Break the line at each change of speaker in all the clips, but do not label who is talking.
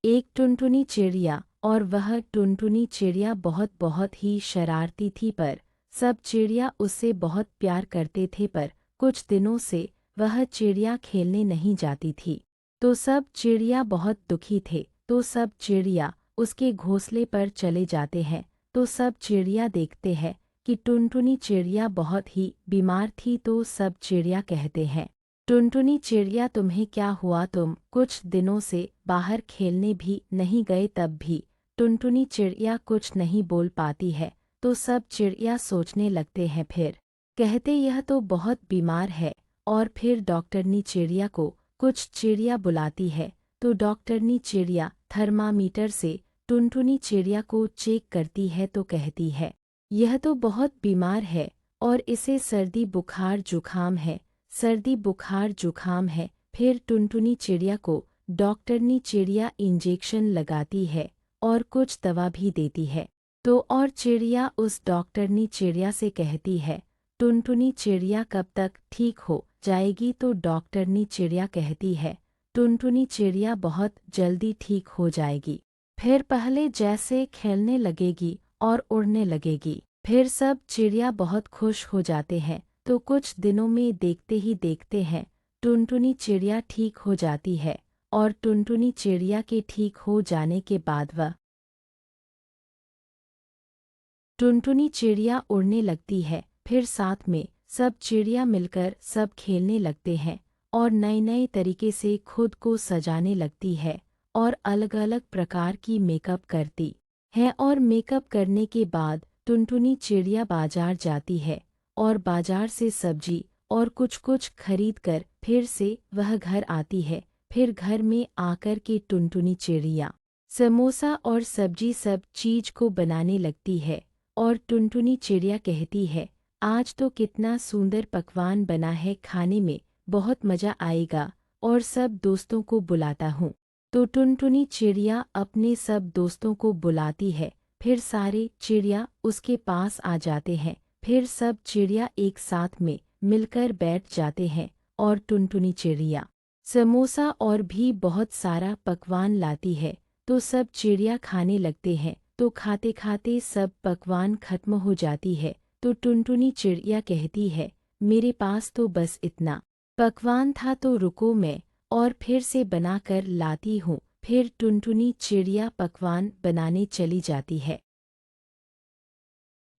एक टुनटुनी चिड़िया, और वह टुनटुनी चिड़िया बहुत बहुत ही शरारती थी, पर सब चिड़िया उससे बहुत प्यार करते थे। पर कुछ दिनों से वह चिड़िया खेलने नहीं जाती थी, तो सब चिड़िया बहुत दुखी थे। तो सब चिड़िया उसके घोंसले पर चले जाते हैं। तो सब चिड़िया देखते हैं कि टुनटुनी चिड़िया बहुत ही बीमार थी। तो सब चिड़िया कहते हैं, टुनटुनी चिड़िया तुम्हें क्या हुआ? तुम कुछ दिनों से बाहर खेलने भी नहीं गए, तब भी टुनटुनी चिड़िया कुछ नहीं बोल पाती है। तो सब चिड़िया सोचने लगते हैं, फिर कहते यह तो बहुत बीमार है। और फिर डॉक्टरनी चिड़िया को कुछ चिड़िया बुलाती है। तो डॉक्टरनी चिड़िया थर्मामीटर से टुनटुनी चिड़िया को चेक करती है, तो कहती है यह तो बहुत बीमार है और इसे सर्दी बुखार जुखाम है, सर्दी बुखार जुखाम है। फिर टुनटुनी चिड़िया को डॉक्टरनी चिड़िया इंजेक्शन लगाती है और कुछ दवा भी देती है। तो और चिड़िया उस डॉक्टरनी चिड़िया से कहती है, टुनटुनी चिड़िया कब तक ठीक हो जाएगी? तो डॉक्टरनी चिड़िया कहती है, टुनटुनी चिड़िया बहुत जल्दी ठीक हो जाएगी, फिर पहले जैसे खेलने लगेगी और उड़ने लगेगी। फिर सब चिड़िया बहुत खुश हो जाते हैं। तो कुछ दिनों में देखते ही देखते हैं टुनटुनी चिड़िया ठीक हो जाती है, और टुनटुनी चिड़िया के ठीक हो जाने के बाद वह टुनटुनी चिड़िया उड़ने लगती है। फिर साथ में सब चिड़िया मिलकर सब खेलने लगते हैं और नए नए तरीके से खुद को सजाने लगती है और अलग अलग प्रकार की मेकअप करती है। और मेकअप करने के बाद टुनटुनी चिड़िया बाजार जाती है और बाजार से सब्जी और कुछ कुछ खरीद कर फिर से वह घर आती है। फिर घर में आकर के टुनटुनी चिड़िया समोसा और सब्जी सब चीज को बनाने लगती है। और टुनटुनी चिड़िया कहती है, आज तो कितना सुंदर पकवान बना है, खाने में बहुत मज़ा आएगा और सब दोस्तों को बुलाता हूँ। तो टुनटुनी चिड़िया अपने सब दोस्तों को बुलाती है। फिर सारे चिड़िया उसके पास आ जाते हैं। फिर सब चिड़िया एक साथ में मिलकर बैठ जाते हैं और टुनटुनी चिड़िया समोसा और भी बहुत सारा पकवान लाती है। तो सब चिड़िया खाने लगते हैं। तो खाते खाते सब पकवान खत्म हो जाती है। तो टुनटुनी चिड़िया कहती है, मेरे पास तो बस इतना पकवान था, तो रुको मैं और फिर से बना कर लाती हूँ। फिर टुनटुनी चिड़िया पकवान बनाने चली जाती है।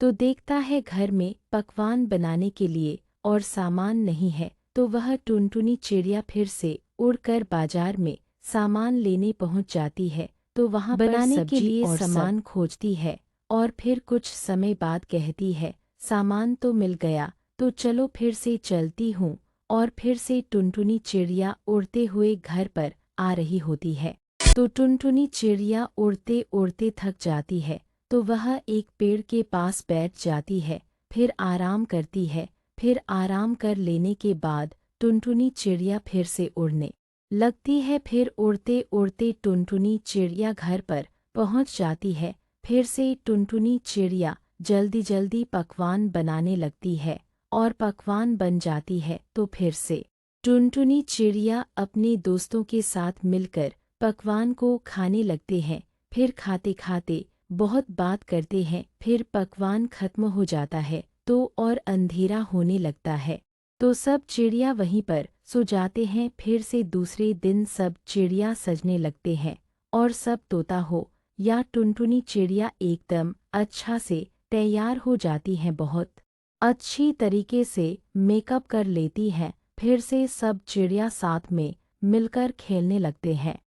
तो देखता है घर में पकवान बनाने के लिए और सामान नहीं है। तो वह टुनटुनी चिड़िया फिर से उड़कर बाजार में सामान लेने पहुंच जाती है। तो वहां बनाने के लिए सामान खोजती है और फिर कुछ समय बाद कहती है, सामान तो मिल गया, तो चलो फिर से चलती हूँ। और फिर से टुनटुनी चिड़िया उड़ते हुए घर पर आ रही होती है। तो टुनटुनी चिड़िया उड़ते उड़ते थक जाती है। तो वह एक पेड़ के पास बैठ जाती है, फिर आराम करती है। फिर आराम कर लेने के बाद टुनटुनी चिड़िया फिर से उड़ने लगती है। फिर उड़ते उड़ते टुनटुनी चिड़िया घर पर पहुंच जाती है। फिर से टुनटुनी चिड़िया जल्दी जल्दी पकवान बनाने लगती है और पकवान बन जाती है। तो फिर से टुनटुनी चिड़िया अपने दोस्तों के साथ मिलकर पकवान को खाने लगते हैं। फिर खाते खाते बहुत बात करते हैं। फिर पकवान खत्म हो जाता है तो और अंधेरा होने लगता है। तो सब चिड़िया वहीं पर सो जाते हैं। फिर से दूसरे दिन सब चिड़िया सजने लगते हैं और सब तोता हो या टुनटुनी चिड़िया एकदम अच्छा से तैयार हो जाती हैं, बहुत अच्छी तरीके से मेकअप कर लेती हैं। फिर से सब चिड़िया साथ में मिलकर खेलने लगते हैं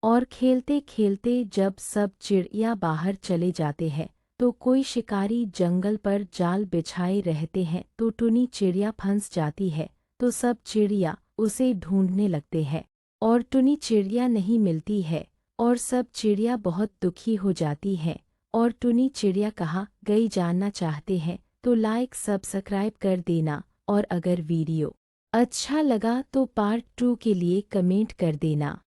और खेलते खेलते जब सब चिड़िया बाहर चले जाते हैं तो कोई शिकारी जंगल पर जाल बिछाए रहते हैं। तो टुनी चिड़िया फंस जाती है। तो सब चिड़िया उसे ढूंढने लगते हैं और टुनी चिड़िया नहीं मिलती है और सब चिड़िया बहुत दुखी हो जाती हैं। और टुनी चिड़िया कहाँ गई जानना चाहते हैं तो लाइक सब्सक्राइब कर देना, और अगर वीडियो अच्छा लगा तो पार्ट 2 के लिए कमेंट कर देना।